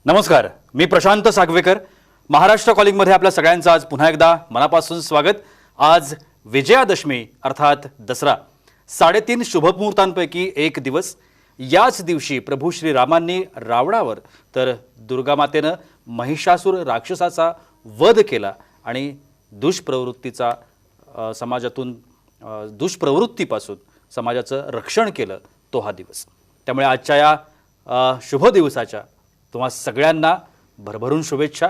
नमस्कार, मी प्रशांत सागवेकर. महाराष्ट्र कॉलिंगमध्ये आपल्या सगळ्यांचं आज पुन्हा एकदा मनापासून स्वागत. आज विजयादशमी अर्थात दसरा. 3.5 शुभमुहूर्तांपैकी एक दिवस. याच दिवशी प्रभू श्रीरामांनी रावणावर तर दुर्गामातेनं महिषासूर राक्षसाचा वध केला आणि दुष्प्रवृत्तीपासून समाजाचं रक्षण केलं तो हा दिवस. त्यामुळे आजच्या या शुभ दिवसाच्या तुम्हा सगळ्यांना भरभरून शुभेच्छा.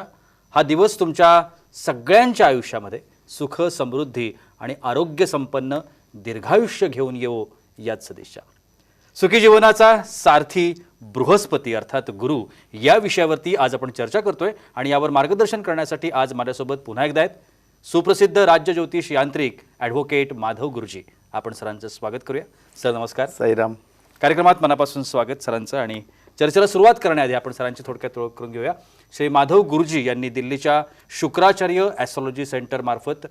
हा दिवस तुमच्या सगळ्यांच्या आयुष्यामध्ये सुख, समृद्धी आणि आरोग्य संपन्न दीर्घायुष्य घेऊन येवो याच सदिच्छा. सुखी जीवनाचा सारथी बृहस्पती अर्थात गुरु या विषयावरती आज आपण चर्चा करतोय आणि यावर मार्गदर्शन करण्यासाठी आज माझ्यासोबत पुन्हा एकदा आहेत सुप्रसिद्ध राज्य ज्योतिष यांत्रिक ॲडव्होकेट माधव गुरुजी. आपण सरांचं स्वागत करूया. सर नमस्कार. साईराम. कार्यक्रमात मनापासून स्वागत सरांचं. आणि चर्चेला सुरुवात करण्याआधी आपण सरांची थोडक्यात ओळख करून घेऊया. श्री माधव गुरुजी यांनी दिल्लीच्या शुक्राचार्य ॲस्ट्रॉलॉजी सेंटर मार्फत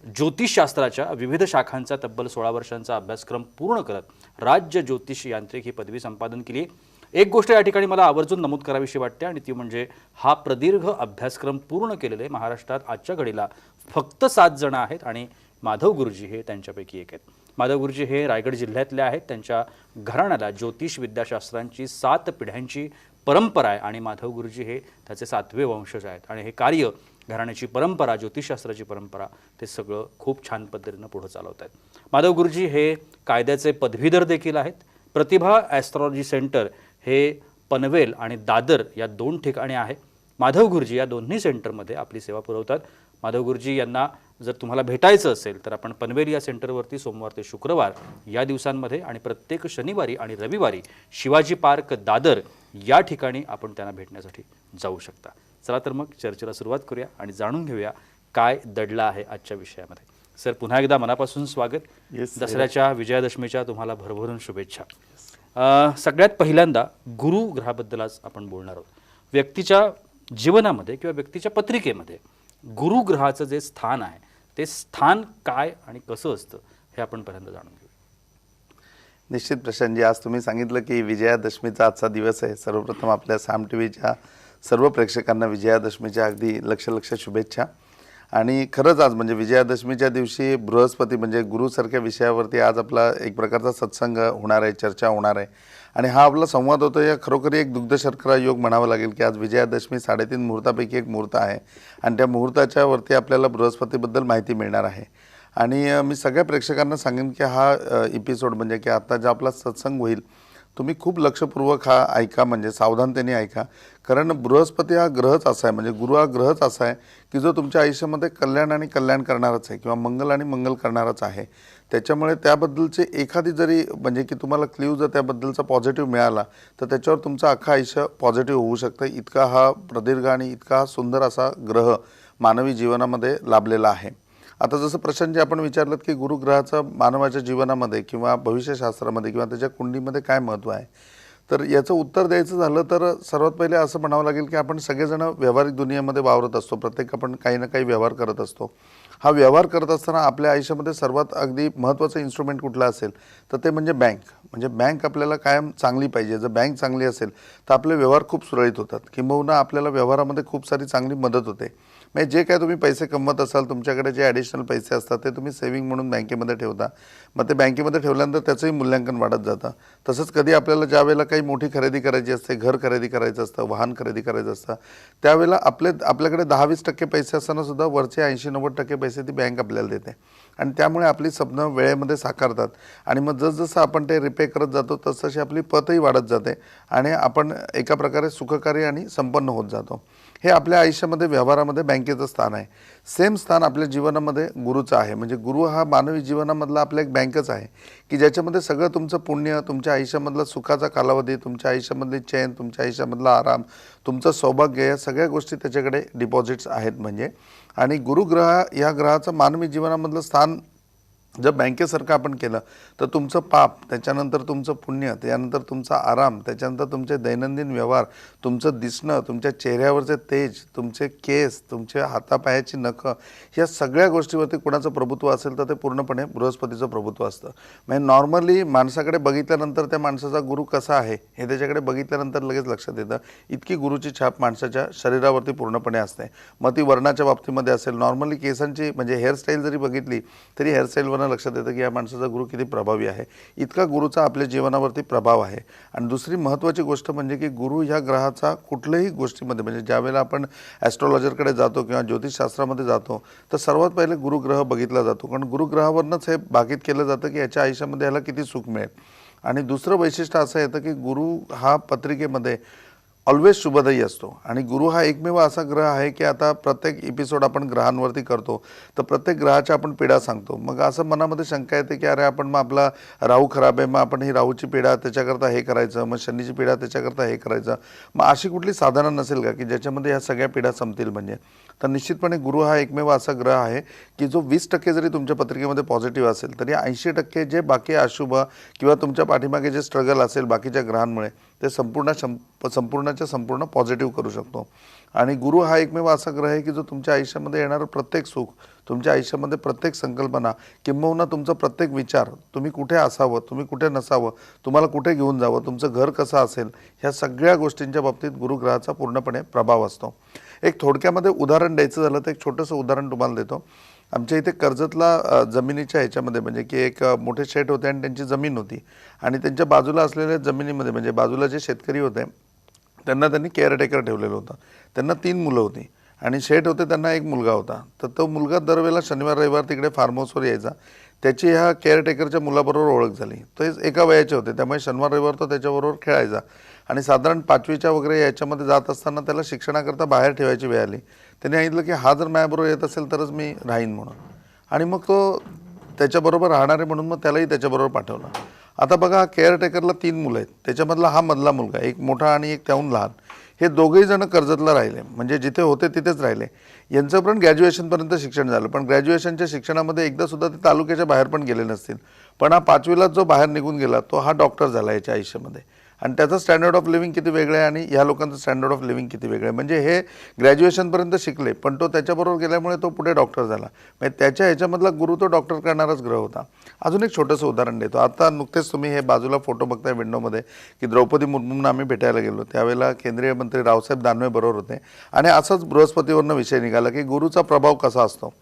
ज्योतिषशास्त्राच्या विविध शाखांचा तब्बल 16 वर्षांचा अभ्यासक्रम पूर्ण करत राज्य ज्योतिष यांत्रिक ही पदवी संपादन केली. एक गोष्ट या ठिकाणी मला आवर्जून नमूद करावीशी वाटते आणि ती म्हणजे हा प्रदीर्घ अभ्यासक्रम पूर्ण केलेले महाराष्ट्रात आजच्या घडीला फक्त 7 जण आहेत आणि माधव गुरुजी हे त्यांच्यापैकी एक आहेत. माधव गुरुजी हे रायगड जिल्ह्यातले आहेत. त्यांच्या घराण्याला ज्योतिष विद्याशास्त्रांची 7 पिढ्यांची परंपरा आहे आणि माधव गुरुजी हे त्याचे 7वे वंशज आहेत आणि हे कार्य, घराण्याची परंपरा, ज्योतिषशास्त्राची परंपरा, ते सगळं खूप छान पद्धतीनं पुढे चालवत आहेत. माधव गुरुजी हे कायद्याचे पदवीधर देखील आहेत. प्रतिभा ॲस्ट्रॉलॉजी सेंटर हे पनवेल आणि दादर या 2 ठिकाणी आहे. माधव गुरुजी या दोन्ही सेंटरमध्ये आपली सेवा पुरवतात. माधव गुरुजी यांना जर तुम्हाला भेटायचं असेल तर आपण पनवेल या सेंटरवरती सोमवार ते शुक्रवार या दिवसांमध्ये आणि प्रत्येक शनिवारी आणि रविवारी शिवाजी पार्क दादर या ठिकाणी आपण त्यांना भेटण्यासाठी जाऊ शकता. चला तर मग चर्चेला सुरुवात करूया आणि जाणून घेऊया काय दडलं आहे आजच्या विषयामध्ये. सर पुन्हा एकदा मनापासून स्वागत. दसऱ्याच्या विजयादशमीच्या तुम्हाला भरभरून शुभेच्छा. सगळ्यात पहिल्यांदा गुरु ग्रहाबद्दलच आपण बोलणार आहोत. व्यक्तीच्या जीवनामध्ये किंवा व्यक्तीच्या पत्रिकेमध्ये गुरु ग्रहाचं जे स्थान आहे ते स्थान काय आणि कसं असतं हे आपण पहिल्यांदा जाणून घेऊ. निश्चित प्रशांतजी, आज तुम्ही सांगितलं की विजयादशमीचा आजचा दिवस आहे. सर्वप्रथम आपल्या साम टीव्हीच्या सर्व प्रेक्षकांना विजयादशमीच्या अगदी लक्ष शुभेच्छा. आणि खरंच आज म्हणजे विजयादशमीच्या दिवशी बृहस्पती म्हणजे गुरुसारख्या विषयावरती आज आपला एक प्रकारचा सत्संग होणार आहे, चर्चा होणार आहे. आणि हा आपला संवाद होतो या खरोखरी एक दुग्ध शर्करा योग म्हणावं लागेल की आज विजयादशमी 3.5 मुहूर्तापैकी एक मुहूर्त आहे आणि त्या मुहूर्ताच्या वरती आपल्याला बृहस्पतीबद्दल माहिती मिळणार आहे. आणि मी सगळ्या प्रेक्षकांना सांगेन की हा एपिसोड म्हणजे की आता जो आपला सत्संग होईल तुम्ही खूप लक्षपूर्वक हा ऐका, म्हणजे सावधानतेने ऐका. कारण बृहस्पती हा ग्रहच असा आहे, म्हणजे गुरु हा ग्रहच असा आहे की जो तुमच्या आयुष्यामध्ये कल्याण आणि कल्याण करणारच आहे किंवा मंगल आणि मंगल करणारच आहे. त्याच्यामुळे त्याबद्दलचे एखादी जरी म्हणजे की तुम्हाला क्ल्यू जर त्याबद्दलचा पॉझिटिव्ह मिळाला तर त्याच्यावर तुमचं अख्खं आयुष्य पॉझिटिव्ह होऊ शकतं. इतका हा प्रदीर्घ आणि इतका सुंदर असा ग्रह मानवी जीवनामध्ये लाभलेला आहे. आता जसं प्रशांतजी आपण विचारलं की गुरुग्रहाचं मानवाच्या जीवनामध्ये किंवा भविष्यशास्त्रामध्ये किंवा त्याच्या कुंडलीमध्ये काय महत्त्व आहे, तर याचं उत्तर द्यायचं झालं तर सर्वात पहिले असं म्हणावं लागेल की आपण सगळेजण व्यावहारिक दुनियेमध्ये वावरत असतो. प्रत्येक आपण काही ना काही व्यवहार करत असतो. हा व्यवहार करत असताना आपल्या आयुष्यामध्ये सर्वात अगदी महत्त्वाचं इन्स्ट्रुमेंट कुठलं असेल तर ते म्हणजे बँक. म्हणजे बँक आपल्याला कायम चांगली पाहिजे. जर बँक चांगली असेल तर आपले व्यवहार खूप सुरळीत होतात, किंबहुना आपल्याला व्यवहारामध्ये खूप सारी चांगली मदत होते. म्हणजे जे काय तुम्ही पैसे कमवत असाल, तुमच्याकडे जे ॲडिशनल पैसे असतात ते तुम्ही सेव्हिंग म्हणून बँकेमध्ये ठेवता. मग ते बँकेमध्ये ठेवल्यानंतर त्याचंही मूल्यांकन वाढत जातं. तसंच कधी आपल्याला ज्या वेळेला काही मोठी खरेदी करायची असते, घर खरेदी करायचं असतं, वाहन खरेदी करायचं असतं, त्यावेळेला आपल्याकडे 10-20% पैसे असताना सुद्धा वरचे 80-90% पैसे ती बँक आपल्याला देते आणि त्यामुळे आपली स्वप्न वेळेमध्ये साकारतात. आणि मग जसजसं आपण ते रिपे करत जातो तसतशी आपली पतही वाढत जाते आणि आपण एका प्रकारे सुखकारी आणि संपन्न होत जातो. हे आपल्या आयुष्यामध्ये व्यवहारामध्ये बँकेचं स्थान आहे. सेम स्थान आपल्या जीवनामध्ये गुरुचं आहे. म्हणजे गुरु हा मानवी जीवनामधला आपला एक बँकच आहे की ज्याच्यामध्ये सगळं तुमचं पुण्य, तुमच्या आयुष्यामधला सुखाचा कालावधी, तुमच्या आयुष्यामधली चैन, तुमच्या आयुष्यामधला आराम, तुमचं सौभाग्य, या सगळ्या गोष्टी त्याच्याकडे डिपॉझिट्स आहेत. म्हणजे आणि गुरुग्रह या ग्रहाचं मानवी जीवनामधलं स्थान जर बँकेसारखं आपण केलं तर तुमचं पाप, त्याच्यानंतर तुमचं पुण्य, त्यानंतर तुमचा आराम, त्याच्यानंतर तुमचे दैनंदिन व्यवहार, तुमचं दिसणं, तुमच्या चेहऱ्यावरचे तेज, तुमचे केस, तुमच्या हातापायाची नखं, या सगळ्या गोष्टीवरती कोणाचं प्रभुत्व असेल तर ते पूर्णपणे बृहस्पतीचं प्रभुत्व असतं. म्हणजे नॉर्मली माणसाकडे बघितल्यानंतर त्या माणसाचा गुरु कसा आहे हे त्याच्याकडे बघितल्यानंतर लगेच लक्षात येतं. इतकी गुरुची छाप माणसाच्या शरीरावरती पूर्णपणे असते. मग ती वर्णाच्या बाबतीमध्ये असेल, नॉर्मली केसांची म्हणजे हेअरस्टाईल जरी बघितली तरी हेअरस्टाईलवर लक्षात येतं की या माणसाचा गुरु किती प्रभावी आहे. इतका गुरुचा आपल्या जीवनावरती प्रभाव आहे. आणि दुसरी महत्त्वाची गोष्ट म्हणजे की गुरु ह्या ग्रहाचा कुठल्याही गोष्टीमध्ये म्हणजे ज्यावेळेला आपण ॲस्ट्रॉलॉजरकडे जातो किंवा ज्योतिषशास्त्रामध्ये जातो तर सर्वात पहिले गुरुग्रह बघितला जातो, कारण गुरुग्रहावरनंच हे भाकीत केलं जातं की याच्या आयुष्यामध्ये याला किती सुख मिळेल. आणि दुसरं वैशिष्ट्य असं येतं की गुरु हा पत्रिकेमध्ये ऑलवेज शुभदायी असतो. आणि गुरु हा एकमेव असा ग्रह आहे की आता प्रत्येक एपिसोड आपण ग्रहांवरती करतो तर प्रत्येक ग्रहाच्या आपण पीडा सांगतो. मग असं मनामध्ये शंका येते की अरे आपण मग आपला राहू खराब आहे, मग आपण ही राहूची पीडा त्याच्याकरता हे करायचं, मग शनीची पीडा त्याच्याकरता हे करायचं. मग अशी कुठली साधनं नसेल का की ज्याच्यामध्ये ह्या सगळ्या पीडा संपतील म्हणजे. तर निश्चितपणे गुरु हा एकमेव असा ग्रह आहे की जो 20% जरी तुमच्या पत्रिकेमध्ये पॉझिटिव्ह असेल तरी 80% जे बाकी अशुभ किंवा तुमच्या पाठीमागे जे स्ट्रगल असेल बाकीच्या ग्रहांमुळे ते संपूर्णच्या संपूर्ण पॉझिटिव्ह करू शकतो. आणि गुरु हा एकमेव असा ग्रह आहे की जो तुमच्या आयुष्यामध्ये येणारं प्रत्येक सुख, तुमच्या आयुष्यामध्ये प्रत्येक संकल्पना, किंबहुना तुमचा प्रत्येक विचार, तुम्ही कुठे असावं, तुम्ही कुठे नसावं, तुम्हाला कुठे घेऊन जावं, तुमचं घर कसं असेल, ह्या सगळ्या गोष्टींच्या बाबतीत गुरुग्रहाचा पूर्णपणे प्रभाव असतो. एक थोडक्यामध्ये उदाहरण द्यायचं झालं तर एक छोटंसं उदाहरण तुम्हाला देतो. आमच्या इथे कर्जतला जमिनीच्या ह्याच्यामध्ये म्हणजे की एक मोठे शेठ होते आणि त्यांची जमीन होती. आणि त्यांच्या बाजूला असलेल्या जमिनीमध्ये म्हणजे बाजूला जे शेतकरी होते त्यांनी केअरटेकर ठेवलेलं होतं. त्यांना 3 मुलं होती आणि शेठ होते त्यांना 1 मुलगा होता. तर तो मुलगा दरवेळेला शनिवार रविवार तिकडे फार्म हाऊसवर यायचा. त्याची ह्या केअरटेकरच्या मुलाबरोबर ओळख झाली. तो एका वयाचे होते त्यामुळे शनिवार रविवार तो त्याच्याबरोबर खेळायचा. आणि साधारण 5वीच्या वगैरे याच्यामध्ये जात असताना त्याला शिक्षणाकरता बाहेर ठेवायची वेळ आली. त्याने सांगितलं की हा जर माझ्याबरोबर येत असेल तरच मी राहीन म्हणून. आणि मग तो त्याच्याबरोबर राहणार आहे म्हणून मग त्यालाही त्याच्याबरोबर पाठवलं. आता बघा केअरटेकरला 3 मुलं आहेत, त्याच्यामधला हा मधला मुलगा, एक मोठा आणि एक त्याहून लहान, हे दोघेही जण कर्जतला राहिले म्हणजे जिथे होते तिथेच राहिले. यांचं पण ग्रॅज्युएशनपर्यंत शिक्षण झालं, पण ग्रॅज्युएशनच्या शिक्षणामध्ये एकदासुद्धा ते तालुक्याच्या बाहेर पण गेले नसतील. पण हा 5वीला जो बाहेर निघून गेला तो हा डॉक्टर झाला याच्या आयुष्यामध्ये. आणि त्याचं स्टँडर्ड ऑफ लिव्हिंग किती वेगळं आहे आणि ह्या लोकांचं स्टँडर्ड ऑफ लिव्हिंग किती वेगळं आहे. म्हणजे हे ग्रॅज्युएशनपर्यंत शिकले पण तो त्याच्याबरोबर गेल्यामुळे तो पुढे डॉक्टर झाला. म्हणजे त्याच्या ह्याच्यामधला गुरु तो डॉक्टर करणाराच ग्रह होता. अजून एक छोटंसं उदाहरण देतो. आता नुकतेच तुम्ही हे बाजूला फोटो बघताय विंडोमध्ये की द्रौपदी मुर्मूंना आम्ही भेटायला गेलो. त्यावेळेला केंद्रीय मंत्री रावसाहेब दानवे बरोबर होते आणि असंच बृहस्पतीवरनं विषय निघाला की गुरुचा प्रभाव कसा असतो.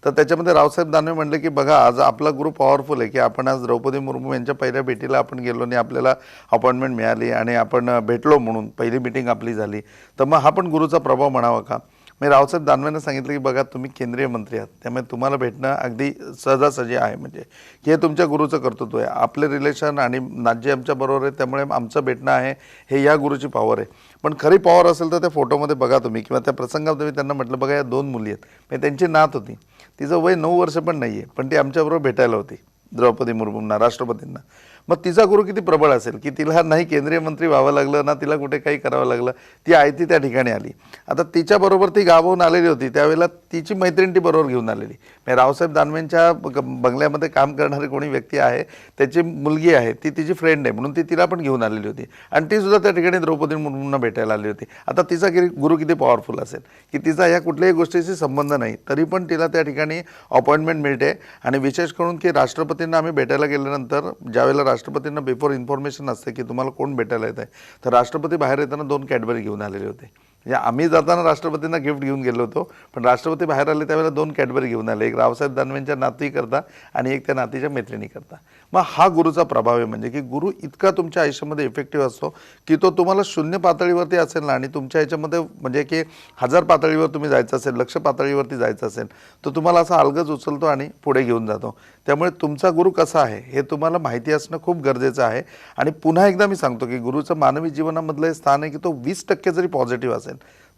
तर त्याच्यामध्ये रावसाहेब दानवे म्हणले की बघा आज आपला गुरु पॉवरफुल आहे की आपण आज द्रौपदी मुर्मू यांच्या पहिल्या भेटीला आपण गेलो आणि आपल्याला अपॉइंटमेंट मिळाली आणि आपण भेटलो म्हणून पहिली मीटिंग आपली झाली. तर मग हा पण गुरुचा प्रभाव म्हणावा का. मी रावसाहेब दानवेंना सांगितलं की बघा तुम्ही केंद्रीय मंत्री आहात त्यामुळे तुम्हाला भेटणं अगदी सहजासहजी आहे म्हणजे की हे तुमच्या गुरुचं कर्तृत्व आहे. आपले रिलेशन आणि नाजी आमच्याबरोबर आहे त्यामुळे आमचं भेटणं आहे हे या गुरुची पॉवर आहे. पण खरी पॉवर असेल तर त्या फोटोमध्ये बघा तुम्ही किंवा त्या प्रसंगामध्ये मी त्यांना म्हटलं बघा या 2 मुली आहेत. म्हणजे त्यांची नात होती, तिचं वय 9 वर्ष पण नाही आहे पण ती आमच्याबरोबर भेटायला होती द्रौपदी मुर्मूंना, राष्ट्रपतींना. मग तिचा गुरु किती प्रबळ असेल की तिला नाही केंद्रीय मंत्री व्हावं लागलं ना तिला कुठे काही करावं लागलं, ती आयती त्या ठिकाणी आली. आता तिच्याबरोबर ती गावाहून आलेली होती त्यावेळेला तिची मैत्रीण ती बरोबर घेऊन आलेली. म्हणजे रावसाहेब दानवेंच्या बंगल्यामध्ये काम करणारी कोणी व्यक्ती आहे त्याची मुलगी आहे ती तिची फ्रेंड आहे म्हणून ती तिला पण घेऊन आलेली होती आणि ती सुद्धा त्या ठिकाणी द्रौपदी मुर्मूंना भेटायला आली होती. आता तिचा गुरु किती पॉवरफुल असेल की तिचा या कुठल्याही गोष्टीशी संबंध नाही तरी पण तिला त्या ठिकाणी अपॉइंटमेंट मिळते. आणि विशेष करून की राष्ट्रपतींना आम्ही भेटायला गेल्यानंतर ज्यावेळेला राष्ट्रपतींना बिफोर इन्फॉर्मेशन असते की तुम्हाला कोण भेटायला येत आहे तर राष्ट्रपती बाहेर येताना 2 कॅडबरी घेऊन आलेले होते. म्हणजे आम्ही जाताना राष्ट्रपतींना गिफ्ट घेऊन गेलो होतो पण राष्ट्रपती बाहेर आले त्यावेळेला 2 कॅडबरी घेऊन आले, एक रावसाहेब दानवेंच्या नातीकरता आणि एक त्या नातीच्या मैत्रिणीकरता. मग हा गुरुचा प्रभाव आहे म्हणजे की गुरु इतका तुमच्या आयुष्यामध्ये इफेक्टिव्ह असतो की तो तुम्हाला 0 पातळीवरती असेल ना आणि तुमच्या ह्याच्यामध्ये म्हणजे की 1000 पातळीवर तुम्ही जायचं असेल, लक्ष पातळीवरती जायचं असेल तर तुम्हाला असा अलगद उचलतो आणि पुढे घेऊन जातो. त्यामुळे तुमचा गुरु कसा आहे हे तुम्हाला माहिती असणं खूप गरजेचं आहे. आणि पुन्हा एकदा मी सांगतो की गुरुचं मानवी जीवनामधलं हे स्थान आहे की तो 20% जरी पॉझिटिव्ह असेल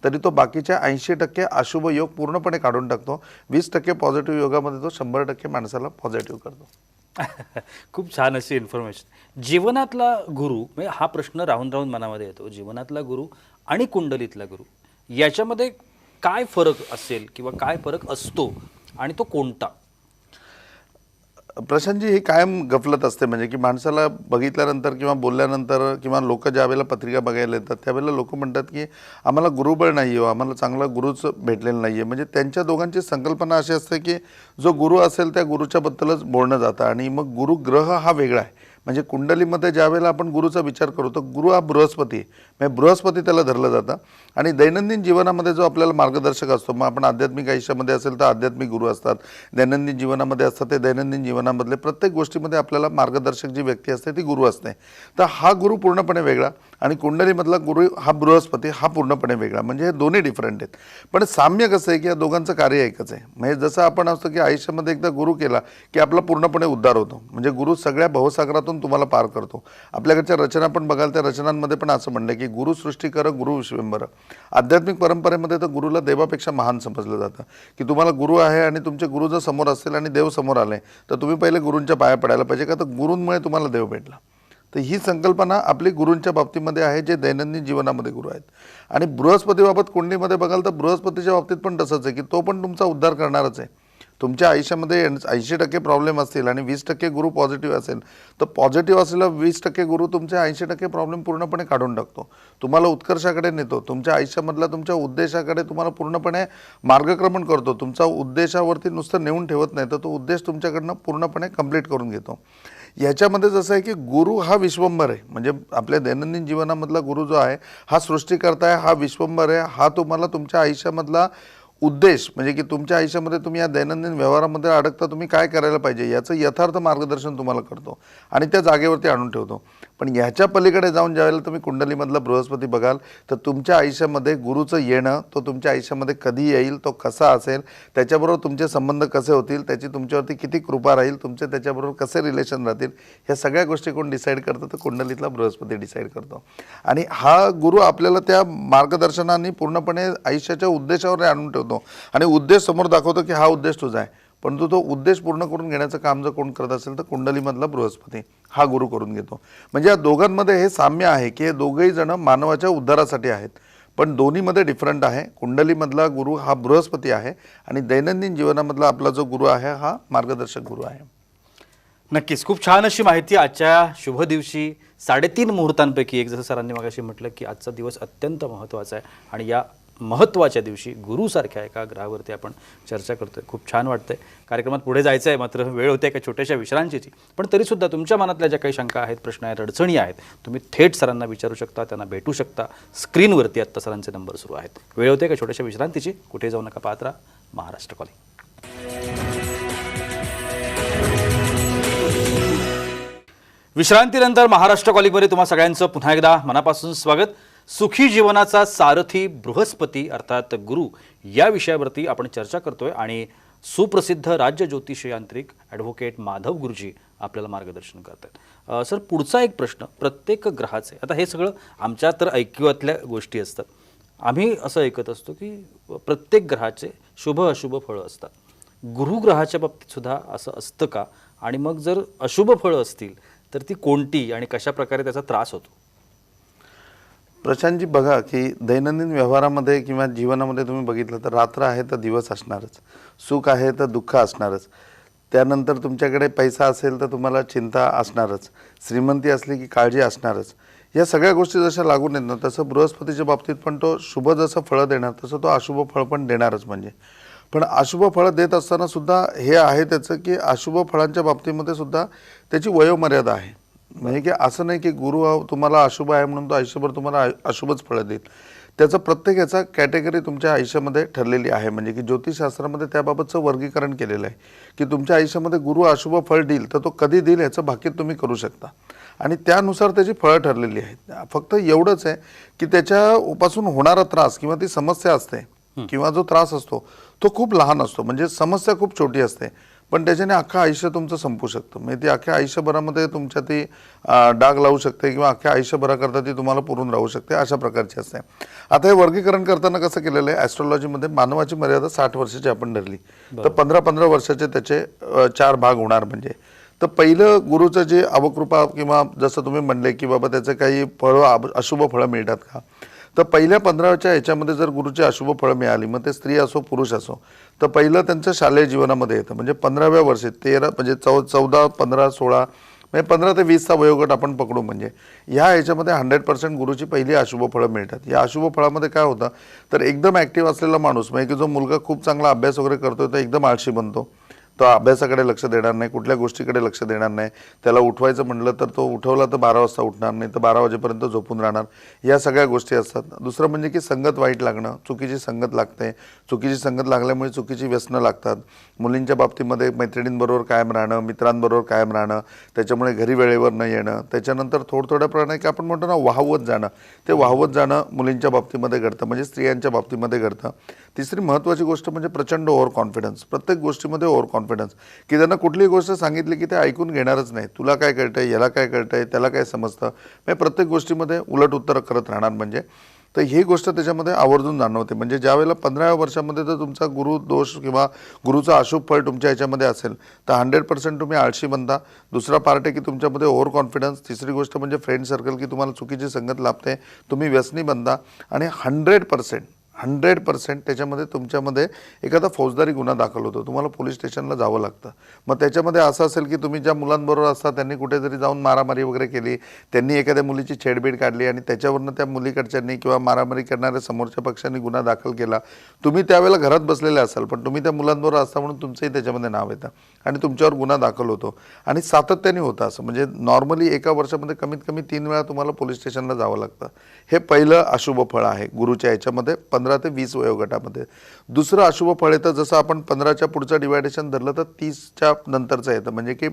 तरी तो बाकीच्या 80% अशुभ योग पूर्णपणे काढून टाकतो. 20% पॉझिटिव्ह योगामध्ये तो 100% माणसाला पॉझिटिव्ह करतो. खूप छान अशी इन्फॉर्मेशन. जीवनातला गुरु म्हणजे हा प्रश्न राहून राहून मनामध्ये येतो, जीवनातला गुरु आणि कुंडलीतला गुरु याच्यामध्ये काय फरक असेल किंवा काय फरक असतो आणि तो कोणता. प्रशांतजी ही कायम गफलत असते, म्हणजे की माणसाला बघितल्यानंतर किंवा बोलल्यानंतर किंवा लोक ज्या वेळेला पत्रिका बघायला येतात त्यावेळेला लोक म्हणतात की आम्हाला गुरुबळ नाही हो, आम्हाला चांगला गुरुच भेटलेला नाही आहे. म्हणजे त्यांच्या दोघांची संकल्पना अशी असते की जो गुरु असेल त्या गुरुच्याबद्दलच बोलणं जातं आणि मग गुरुग्रह हा वेगळा आहे. म्हणजे कुंडलीमध्ये ज्या वेळेला आपण गुरुचा विचार करू तर गुरु हा बृहस्पती आहे, म्हणजे बृहस्पती त्याला धरलं जातं. आणि दैनंदिन जीवनामध्ये जो आपल्याला मार्गदर्शक असतो, मग आपण आध्यात्मिक आयुष्यामध्ये असेल तर आध्यात्मिक गुरु असतात, दैनंदिन जीवनामध्ये असतात ते दैनंदिन जीवनामधले प्रत्येक गोष्टीमध्ये आपल्याला मार्गदर्शक जी व्यक्ती असते ती गुरु असते. तर हा गुरु पूर्णपणे वेगळा आणि कुंडलीमधला गुरु हा बृहस्पती हा पूर्णपणे वेगळा. म्हणजे हे दोन्ही डिफरंट आहेत. पण साम्य कसं आहे की या दोघांचं कार्य एकच आहे. म्हणजे जसं आपण असतो की आयुष्यामध्ये एकदा गुरु केला की आपला पूर्णपणे उद्धार होतो. म्हणजे गुरु सगळ्या भवसागरातून तुम्हाला पार करतो. आपल्याकडच्या रचना पण बघाल, त्या रचनांमध्ये पण असं म्हणलं की गुरु सृष्टीकर गुरु विश्वंभर. आध्यात्मिक परंपरेमध्ये तर गुरुला देवापेक्षा महान समजलं जातं की तुम्हाला गुरु आहे आणि तुमचे गुरु जर समोर असतील आणि देव समोर आले तर तुम्ही पहिले गुरूंच्या पाया पडायला पाहिजे, का तर गुरूंमुळे तुम्हाला देव भेटला. तर ही संकल्पना आपली गुरूंच्या बाबतीमध्ये आहे, जे दैनंदिन जीवनामध्ये गुरु आहेत. आणि बृहस्पतीबाबत कुंडलीमध्ये बघाल तर बृहस्पतीच्या बाबतीत पण तसंच आहे की तो पण तुमचा उद्धार करणारच आहे. तुमच्या आयुष्यामध्ये 80% प्रॉब्लेम असतील आणि 20% गुरु पॉझिटिव्ह असेल तर पॉझिटिव्ह असलेला 20% गुरु तुमचे 80% प्रॉब्लेम पूर्णपणे काढून टाकतो, तुम्हाला उत्कर्षाकडे नेतो, तुमच्या आयुष्यामधला तुमच्या उद्देशाकडे तुम्हाला पूर्णपणे मार्गक्रमण करतो. तुमचा उद्देशावरती नुसतं नेऊन ठेवत नाही तर तो उद्देश तुमच्याकडनं पूर्णपणे कंप्लीट करून घेतो. याच्यामध्ये जसं आहे की गुरु हा विश्वंभर आहे. म्हणजे आपल्या दैनंदिन जीवनामधला गुरु जो आहे हा सृष्टीकर्ता आहे, हा विश्वंभर आहे. हा तुम्हाला तुमच्या आयुष्यामधला उद्देश, म्हणजे की तुमच्या आयुष्यामध्ये तुम्ही या दैनंदिन व्यवहारामध्ये अडकता तुम्ही काय करायला पाहिजे याचं यथार्थ मार्गदर्शन तुम्हाला करतो आणि त्या जागेवरती आणून ठेवतो. पण ह्याच्या पलीकडे जाऊन ज्यावेळेला तुम्ही कुंडलीमधला बृहस्पती बघाल तर तुमच्या आयुष्यामध्ये गुरुचं येणं, तो तुमच्या आयुष्यामध्ये कधी येईल, तो कसा असेल, त्याच्याबरोबर तुमचे संबंध कसे होतील, त्याची तुमच्यावरती किती कृपा राहील, तुमचे त्याच्याबरोबर कसे रिलेशन राहतील, ह्या सगळ्या गोष्टी कोण डिसाईड करतं तर कुंडलीतला बृहस्पती डिसाईड करतो. आणि हा गुरु आपल्याला त्या मार्गदर्शनाने पूर्णपणे आयुष्याच्या उद्देशावर आणून ठेवतो आणि उद्देश समोर दाखवतो की हा उद्देश तुझा आहे. परंतु तो उद्देश पूर्ण करून घेण्याचं काम जर कोण करत असेल तर कुंडलीमधला बृहस्पती हा गुरु करून घेतो. म्हणजे या दोघांमध्ये हे साम्य आहे की हे दोघेही जण मानवाच्या उद्धारासाठी आहेत, पण दोन्हीमध्ये डिफरंट आहे. कुंडलीमधला गुरु हा बृहस्पती आहे आणि दैनंदिन जीवनामधला आपला जो गुरु आहे हा मार्गदर्शक गुरु आहे. नक्कीच खूप छान अशी माहिती आजच्या शुभ दिवशी 3.5 मुहूर्तांपैकी एक, जसं सरांनी मगाशी म्हटलं की आजचा दिवस अत्यंत महत्त्वाचा आहे आणि या महत्त्वाच्या दिवशी गुरुसारख्या एका ग्रहावरती आपण चर्चा करतोय. खूप छान वाटतंय. कार्यक्रमात पुढे जायचं आहे, मात्र वेळ होते एका छोट्याशा विश्रांतीची. पण तरीसुद्धा तुमच्या मनातल्या ज्या काही शंका आहेत, प्रश्न आहेत, अडचणी आहेत, तुम्ही थेट सरांना विचारू शकता, त्यांना भेटू शकता. स्क्रीनवरती आत्ता सरांचे नंबर सुरू आहेत. वेळ होते एका छोट्याशा विश्रांतीची. कुठे जाऊ नका, पाहत राहा महाराष्ट्र कॉलिंग. विश्रांतीनंतर महाराष्ट्र कॉलिंगमध्ये तुम्हा सगळ्यांचं पुन्हा एकदा मनापासून स्वागत. सुखी जीवनाचा सारथी बृहस्पती अर्थात गुरु या विषयावरती आपण चर्चा करतोय आणि सुप्रसिद्ध राज्य ज्योतिष यांत्रिक ॲडव्होकेट माधव गुरुजी आपल्याला मार्गदर्शन करतात. सर, पुढचा एक प्रश्न, प्रत्येक ग्रहाचे, आता हे सगळं आमच्या तर ऐकिवातल्या गोष्टी असतात, आम्ही असं ऐकत असतो की प्रत्येक ग्रहाचे शुभ अशुभ फळं असतात. गुरुग्रहाच्या बाबतीत सुद्धा असं असतं का? आणि मग जर अशुभ फळं असतील तर ती कोणती आणि कशा प्रकारे त्याचा त्रास होतो? प्रशांतजी, बघा की दैनंदिन व्यवहारामध्ये किंवा जीवनामध्ये तुम्ही बघितलं तर रात्र आहे तर दिवस असणारच, सुख आहे तर दुःख असणारच, त्यानंतर तुमच्याकडे पैसा असेल तर तुम्हाला चिंता असणारच, श्रीमंती असली की काळजी असणारच. या सगळ्या गोष्टी जशा लागून येत ना तसं बृहस्पतीच्या बाबतीत पण तो शुभ जसं फळं देणार तसं तो अशुभ फळ पण देणारच. म्हणजे पण अशुभ फळं देत असताना सुद्धा हे आहे त्याचं की अशुभ फळांच्या बाबतीमध्ये सुद्धा त्याची वयोमर्यादा आहे. म्हणजे की असं नाही की गुरु तुम्हाला अशुभ आहे म्हणून तो आयुष्यभर तुम्हाला अशुभच फळं देईल. त्याचं प्रत्येक याचा कॅटेगरी तुमच्या आयुष्यामध्ये ठरलेली आहे. म्हणजे की ज्योतिषशास्त्रामध्ये त्याबाबतचं वर्गीकरण केलेलं आहे की तुमच्या आयुष्यामध्ये गुरु अशुभ फळ देईल तर तो कधी देईल याचं भाकीत तुम्ही करू शकता आणि त्यानुसार त्याची फळं ठरलेली आहेत. फक्त एवढंच आहे की त्याच्यापासून होणारा त्रास किंवा ती समस्या असते किंवा जो त्रास असतो तो खूप लहान असतो. म्हणजे समस्या खूप छोटी असते पण त्याच्याने अख्खं आयुष्य तुमचं संपू शकतं. म्हणजे ती अख्ख्या आयुष्यभरामध्ये तुमच्या ती डाग लावू शकते किंवा अख्ख्या आयुष्यभराकरता ती तुम्हाला पुरून राहू शकते, अशा प्रकारची असते. आता हे वर्गीकरण करताना कसं केलेलं आहे, ॲस्ट्रॉलॉजीमध्ये मानवाची मर्यादा 60 वर्षाची आपण धरली तर 15-15 वर्षाचे त्याचे 4 भाग होणार. म्हणजे तर पहिलं गुरुचं जे अवकृपा किंवा जसं तुम्ही म्हणले की बाबा त्याचं काही फळं अशुभ फळं मिळतात का, तर पहिल्या 15च्या ह्याच्यामध्ये जर गुरुची अशुभ फळं मिळाली, मग ते स्त्री असो पुरुष असो, तर पहिलं त्यांचं शालेय जीवनामध्ये येतं. म्हणजे 15व्या वर्षी 13 म्हणजे 14, 15, 16 म्हणजे 15 ते 20चा वयोगट आपण पकडू. म्हणजे ह्या ह्याच्यामध्ये 100% गुरुची पहिली अशुभ फळं मिळतात. या अशुभ फळामध्ये काय होतं, तर एकदम ॲक्टिव्ह असलेला माणूस, म्हणजे की जो मुलगा खूप चांगला अभ्यास वगैरे करतोय, तो एकदम आळशी बनतो. तो अभ्यासाकडे लक्ष देणार नाही, कुठल्या गोष्टीकडे लक्ष देणार नाही. त्याला उठवायचं म्हटलं तर तो उठवला तर 12 वाजता उठणार नाही, तर 12 वाजेपर्यंत झोपून राहणार. या सगळ्या गोष्टी असतात. दुसरं म्हणजे की संगत वाईट लागणं, चुकीची संगत लागते. चुकीची संगत लागल्यामुळे चुकीची व्यसनं लागतात. मुलींच्या बाबतीमध्ये मैत्रिणींबरोबर कायम राहणं, मित्रांबरोबर कायम राहणं, त्याच्यामुळे घरी वेळेवर न येणं. त्याच्यानंतर थोड्या प्रमाणात की आपण म्हणतो ना वाहवत जाणं, ते वाहवत जाणं मुलींच्या बाबतीमध्ये घडतं, म्हणजे स्त्रियांच्या बाबतीमध्ये घडतं. तिसरी महत्त्वाची गोष्ट म्हणजे प्रचंड ओव्हर कॉन्फिडन्स. प्रत्येक गोष्टीमध्ये ओव्हर कॉन्फिडन्स, की त्यांना कुठलीही गोष्ट सांगितली की ते ऐकून घेणारच नाही. तुला काय कळतंय, याला काय कळतंय, त्याला काय समजतं, म्हणजे प्रत्येक गोष्टीमध्ये उलट उत्तर करत राहणार. म्हणजे तर ही गोष्ट त्याच्यामध्ये आवर्जून जाणवते. म्हणजे ज्यावेळेला 15व्या वर्षामध्ये जर तुमचा गुरु दोष किंवा गुरुचं अशुभ फळ तुमच्या ह्याच्यामध्ये असेल, तर 100% तुम्ही आळशी बनता. दुसरा पार्ट आहे की तुमच्यामध्ये ओव्हर कॉन्फिडन्स. तिसरी गोष्ट म्हणजे फ्रेंड सर्कल, की तुम्हाला चुकीची संगत लाभते, तुम्ही व्यसनी बनता. आणि 100% त्याच्यामध्ये तुमच्यामध्ये एखादा फौजदारी गुन्हा दाखल होतो, तुम्हाला पोलीस स्टेशनला जावं लागतं. मग त्याच्यामध्ये असं असेल की तुम्ही ज्या मुलांबरोबर असता त्यांनी कुठेतरी जाऊन मारामारी वगैरे केली, त्यांनी एखाद्या मुलीची छेडबीड काढली आणि त्याच्यावरनं त्या मुलीकडच्यांनी किंवा मारामारी करणाऱ्या समोरच्या पक्षांनी गुन्हा दाखल केला. तुम्ही त्यावेळेला घरात बसलेले असाल, पण तुम्ही त्या मुलांबरोबर असता म्हणून तुमचंही त्याच्यामध्ये नाव येतं आणि तुमच्यावर गुन्हा दाखल होतो. आणि सातत्याने होतं असं. म्हणजे नॉर्मली एका वर्षामध्ये कमीत कमी 3 वेळा तुम्हाला पोलीस स्टेशनला जावं लागतं. हे पहिलं अशुभ फळ आहे गुरुच्या ह्याच्यामध्ये 15 ते 20 वयोगटामध्ये. दुसरं अशुभ फळ येतं, जसं आपण 15च्या पुढचं डिवायडेशन धरलं तर 30च्या नंतरचं येतं. म्हणजे की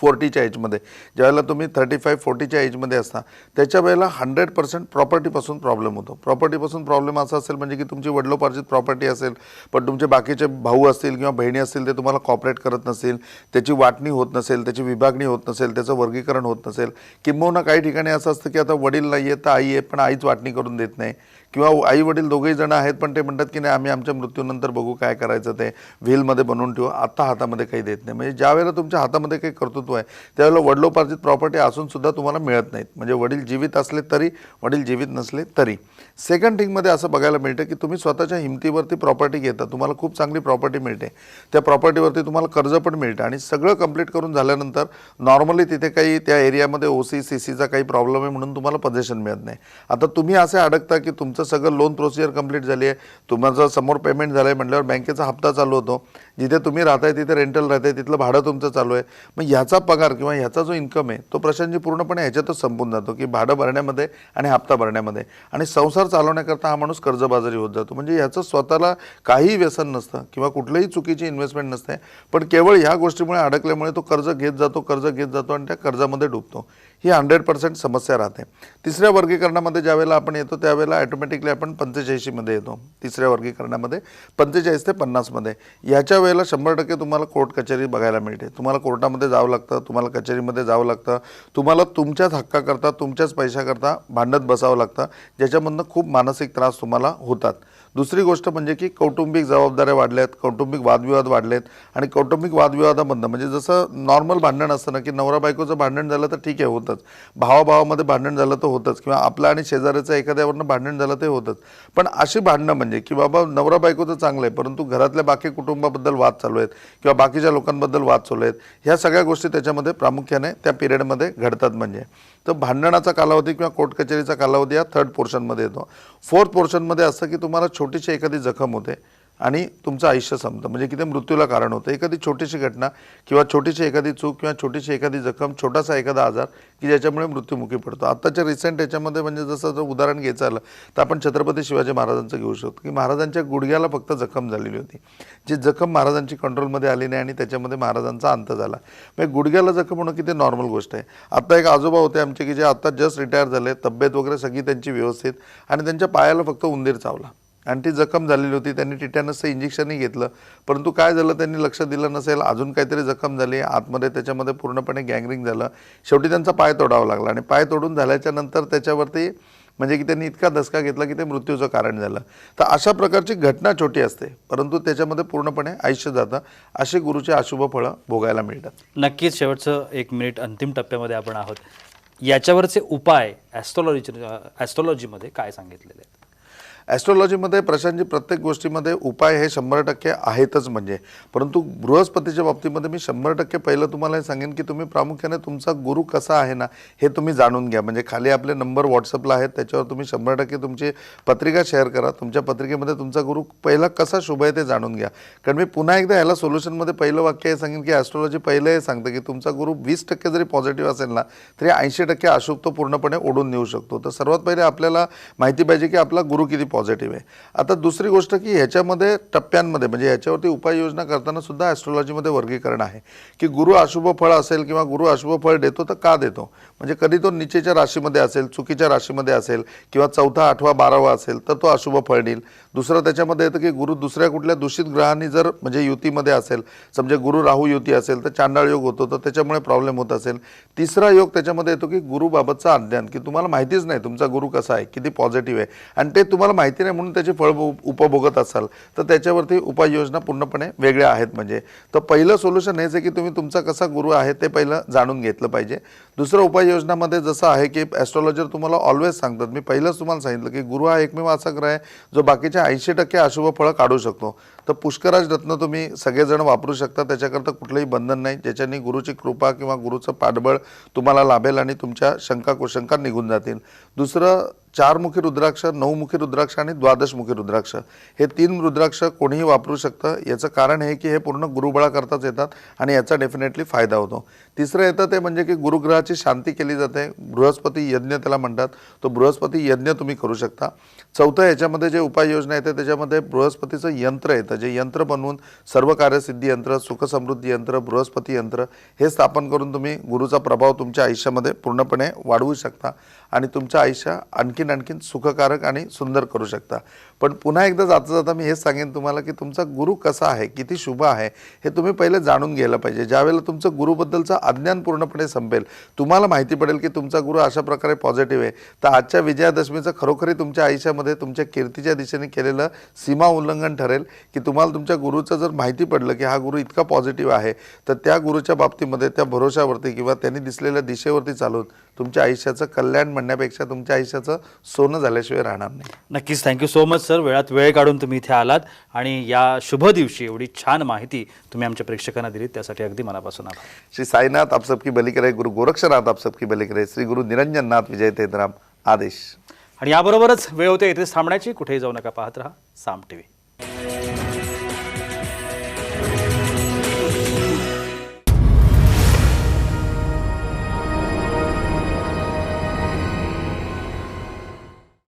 40च्या एजमध्ये, ज्यावेळेला तुम्ही 35-40च्या एजमध्ये असता, त्याच्या वेळेला 100% प्रॉपर्टीपासून प्रॉब्लेम होतो. प्रॉपर्टीपासून प्रॉब्लेम असा असेल म्हणजे की तुमची वडिलोपार्जित प्रॉपर्टी असेल, पण तुमचे बाकीचे भाऊ असतील किंवा बहिणी असतील, ते तुम्हाला कॉपरेट करत नसेल, त्याची वाटणी होत नसेल, त्याची विभागणी होत नसेल, त्याचं वर्गीकरण होत नसेल. किंबहुना काही ठिकाणी असं असतं की आता वडील नाही आहे तर आई आहे, पण आईच वाटणी करून देत नाही. किंवा आई वडील दोघेही जण आहेत, पण ते म्हणतात की नाही आम्ही आमच्या मृत्यूनंतर बघू काय करायचं, ते व्हीलमध्ये बनवून ठेवू, आत्ता हातामध्ये काही देत नाही. म्हणजे ज्यावेळेला तुमच्या हातामध्ये काही कर्तृत्व आहे, त्यावेळेला वडिलोपार्जित प्रॉपर्टी असून सुद्धा तुम्हाला मिळत नाहीत. म्हणजे वडील जीवित असले तरी, वडील जीवित नसले तरी. सेकंड थिंगमध्ये असं बघायला मिळतं की तुम्ही स्वतःच्या हिमतीवरती प्रॉपर्टी घेता, तुम्हाला खूप चांगली प्रॉपर्टी मिळते, त्या प्रॉपर्टीवरती तुम्हाला कर्ज पण मिळतं आणि सगळं कंप्लीट करून झाल्यानंतर नॉर्मली तिथे काही त्या एरियामध्ये OC CCचा काही प्रॉब्लेम आहे म्हणून तुम्हाला पोझिशन मिळत नाही. आता तुम्ही असे अडकता की तुमचं सगळं लोन प्रोसिजर कंप्लीट झाली आहे, तुम्हाला समोर पेमेंट झालं आहे म्हटल्यावर बँकेचा हप्ता चालू होतो, जिथे तुम्ही राहताय तिथे रेंटल राहताय, तिथलं भाडं तुमचं चालू आहे. मग ह्याचा पगार किंवा ह्याचा जो इन्कम आहे तो प्रशांतजी पूर्णपणे ह्याच्यातच संपून जातो, की भाडं भरण्यामध्ये आणि हप्ता भरण्यामध्ये. आणि संसार चालवण्याकरता हा माणूस कर्जबाजारी होत जातो. म्हणजे ह्याचं स्वतःला काही व्यसन नसतं किंवा कुठलीही चुकीची इन्व्हेस्टमेंट नसते, पण केवळ ह्या गोष्टीमुळे अडकल्यामुळे तो कर्ज घेत जातो आणि त्या कर्जामध्ये डुबतो. ही 100% समस्या राहते. तिसऱ्या वर्गीकरणामध्ये ज्यावेळेला आपण येतो त्यावेळेला ॲटोमॅटिकली आपण 85मध्ये येतो. तिसऱ्या वर्गीकरणामध्ये 45 ते 50मध्ये. ह्याच्या वेळेला 100% तुम्हाला कोर्ट कचेरी बघायला मिळते. तुम्हाला कोर्टामध्ये जावं लागतं, तुम्हाला कचेरीमध्ये जावं लागतं, तुम्हाला तुमच्याच हक्काकरता, तुमच्याच पैशाकरता भांडत बसावं लागतं, ज्याच्यामधनं खूप मानसिक त्रास तुम्हाला होतात. दुसरी गोष्ट म्हणजे की कौटुंबिक जबाबदाऱ्या वाढल्यात, कौटुंबिक वादविवाद वाढलेत आणि कौटुंबिक वादविवादामधनं म्हणजे जसं नॉर्मल भांडण असतं ना, की नवरा बायकोचं भांडण झालं तर ठीक आहे होतंच, भावाभावामध्ये भांडण झालं तर होतंच, किंवा आपलं आणि शेजाऱ्याचं एखाद्यावरनं भांडण झालं ते होतंच. पण अशी भांडणं म्हणजे की बाबा नवरा बायकोचं चांगलं आहे, परंतु घरातल्या बाकी कुटुंबाबद्दल वाद चालू आहेत किंवा बाकीच्या लोकांबद्दल वाद चालू आहेत, ह्या सगळ्या गोष्टी त्याच्यामध्ये प्रामुख्याने त्या पिरियडमध्ये घडतात. म्हणजे तर भांडणाचा कालावधी किंवा कोर्ट कचेरीचा कालावधी हा 3rd पोर्शनमध्ये येतो. 4th पोर्शनमध्ये असतं की तुम्हाला छोटीशी एखादी जखम होते आणि तुमचं आयुष्य संपतं, म्हणजे की ते मृत्यूला कारण होतं. एखादी छोटीशी घटना किंवा छोटीशी एखादी चूक किंवा छोटीशी एखादी जखम, छोटासा एखादा आजार की ज्याच्यामुळे मृत्युमुखी पडतो. आत्ताच्या रिसेंट याच्यामध्ये म्हणजे जसं जर उदाहरण घ्यायचं आलं तर आपण छत्रपती शिवाजी महाराजांचं घेऊ शकतो, की महाराजांच्या गुडघ्याला फक्त जखम झालेली होती, जी जखम महाराजांची कंट्रोलमध्ये आली नाही आणि त्याच्यामध्ये महाराजांचा अंत झाला. म्हणजे गुडघ्याला जखम होणं किती नॉर्मल गोष्ट आहे. आता एक आजोबा होते आमचे की जे आता जस्ट रिटायर झाले, तब्येत वगैरे सगळी त्यांची व्यवस्थित, आणि त्यांच्या पायाला फक्त उंदीर चावला आणि ती जखम झालेली होती. त्यांनी टिटॅनसचं इंजेक्शनही घेतलं, परंतु काय झालं त्यांनी लक्ष दिलं नसेल, अजून काहीतरी जखम झाली आतमध्ये, त्याच्यामध्ये पूर्णपणे गँग्रीन झालं. शेवटी त्यांचा पाय तोडावा लागला आणि पाय तोडून झाल्याच्या नंतर त्याच्यावरती म्हणजे की त्यांनी इतका धसका घेतला की ते मृत्यूचं कारण झालं. तर अशा प्रकारची घटना छोटी असते, परंतु त्याच्यामध्ये पूर्णपणे आयुष्य जातं. अशी गुरुची अशुभ फळं भोगायला मिळतात. नक्कीच शेवटचं 1 मिनिट अंतिम टप्प्यामध्ये आपण आहोत. याच्यावरचे उपाय ॲस्ट्रॉलॉजीमध्ये काय सांगितलेले आहेत? ॲस्ट्रॉलॉजीमध्ये प्रशांतजी प्रत्येक गोष्टीमध्ये उपाय हे 100% आहेतच म्हणजे, परंतु बृहस्पतीच्या बाबतीमध्ये मी 100% पहिलं तुम्हाला हे सांगेन की तुम्ही प्रामुख्याने तुमचा गुरु कसा आहे ना हे तुम्ही जाणून घ्या. म्हणजे खाली आपले नंबर व्हॉट्सअपला आहेत, त्याच्यावर तुम्ही 100% तुमची पत्रिका शेअर करा. तुमच्या पत्रिकेमध्ये तुमचा गुरु पहिला कसा शुभ आहे ते जाणून घ्या. कारण मी पुन्हा एकदा ह्याला सोल्युशनमध्ये पहिलं वाक्य हे सांगेन की ॲस्ट्रॉलॉजी पहिलं हे सांगतं की तुमचा गुरु 20% जरी पॉझिटिव्ह असेल ना तरी 80% अशुभ तो पूर्णपणे ओढून नेऊ शकतो. तर सर्वात पहिले आपल्याला माहिती पाहिजे की आपला गुरु किती पॉझिटिव्ह आहे. आता दुसरी गोष्ट की ह्याच्यामध्ये टप्प्यांमध्ये म्हणजे ह्याच्यावरती उपाययोजना करताना सुद्धा ॲस्ट्रॉलॉजीमध्ये वर्गीकरण आहे की गुरु अशुभ फळ असेल किंवा गुरु अशुभ फळ देतो तर का देतो. म्हणजे कधी तो नीचेच्या राशीमध्ये असेल, चुकीच्या राशीमध्ये असेल किंवा 4था, 8वा, 12वा असेल तर तो अशुभ फळ देईल. दुसरं त्याच्यामध्ये येतं की गुरु दुसऱ्या कुठल्या दूषित ग्रहांनी जर म्हणजे युतीमध्ये असेल, समजा गुरु राहू युती असेल तर चांडाळ योग होतो, तर त्याच्यामुळे प्रॉब्लेम होत असेल. तिसरा योग त्याच्यामध्ये येतो की गुरुबाबतचा अध्ययन, की तुम्हाला माहितीच नाही तुमचा गुरु कसा आहे, किती पॉझिटिव्ह आहे आणि ते तुम्हाला माहिती नाही म्हणून त्याचे फळ उपभोगत असाल तर त्याच्यावरती उपाययोजना पूर्णपणे वेगळ्या आहेत. म्हणजे तर पहिलं सोल्युशन हेच आहे की तुम्ही तुमचा कसा गुरु आहे ते पहिलं जाणून घेतलं पाहिजे. दुसरं उपाययोजनामध्ये जसं आहे की ॲस्ट्रॉलॉजर तुम्हाला ऑलवेज सांगतात, मी पहिलंच तुम्हाला सांगितलं की गुरु हा एकमेव असा ग्रह आहे जो बाकीच्या 80% अशुभ फळं काढू शकतो. तर पुष्कराज रत्न तुम्ही सगळेजण वापरू शकता, त्याच्याकरता कुठलंही बंधन नाही, ज्याच्याने गुरुची कृपा किंवा गुरुचं पाठबळ तुम्हाला लाभेल आणि तुमच्या शंका कुशंका निघून जातील. दुसरं 4मुखी रुद्राक्ष, 9मुखी रुद्राक्ष आणि 12मुखी रुद्राक्ष हे 3 रुद्राक्ष कोणीही वापरू शकतं. याचं कारण हे की हे पूर्ण गुरुबळाकरताच येतात आणि याचा डेफिनेटली फायदा होतो. तिसरं येतं ते म्हणजे की गुरुग्रहाची शांती केली जाते, बृहस्पती यज्ञ त्याला म्हणतात, तो बृहस्पती यज्ञ तुम्ही करू शकता. चौथं याच्यामध्ये जे उपाययोजना येते त्याच्यामध्ये बृहस्पतीचं यंत्र येतं, जे यंत्र बनवून सर्व कार्यसिद्धी यंत्र, सुखसमृद्धी यंत्र, बृहस्पती यंत्र हे स्थापन करून तुम्ही गुरुचा प्रभाव तुमच्या आयुष्यामध्ये पूर्णपणे वाढवू शकता आणि तुमचं आयुष्य आणखीन सुखकारक आणि सुंदर करू शकता. पण पुन्हा एकदा जाता जाता मी हेच सांगेन तुम्हाला की तुमचा गुरु कसा आहे, किती शुभ आहे हे तुम्ही पहिले जाणून घ्यायला पाहिजे. ज्यावेळेला तुमचं गुरुबद्दलचं अज्ञान पूर्णपणे संपेल, तुम्हाला माहिती पडेल की तुमचा गुरु अशा प्रकारे पॉझिटिव्ह आहे, तर आजच्या विजयादशमीचं खरोखरी तुमच्या आयुष्यामध्ये तुमच्या कीर्तीच्या दिशेने केलेलं सीमा उल्लंघन ठरेल. की तुम्हाला तुमच्या गुरुचं जर माहिती पडलं की हा गुरु इतका पॉझिटिव्ह आहे तर त्या गुरुच्या बाबतीमध्ये त्या भरोशावरती किंवा त्यांनी दिसलेल्या दिशेवरती चालून तुमच्या आयुष्याचं कल्याण म्हणण्यापेक्षा तुमच्या आयुष्याचं सोनं झाल्याशिवाय राहणार नाही. नक्कीच, थँक्यू सो मच सर. वेळात वेळ काढून तुम्ही इथे आलात आणि या शुभ दिवशी एवढी छान माहिती तुम्ही आमच्या प्रेक्षकांना दिलीत, त्यासाठी अगदी मनापासून आभार. श्री साईनाथ आप सबकी भली करे, गुरु गोरक्षनाथ आप सबकी भली करे, श्री गुरु निरंजननाथ विजय तेतराम आदेश. आणि याबरोबरच वेळ होते इथेच थांबण्याची. कुठेही जाऊ नका, पाहत रहा साम टीव्ही.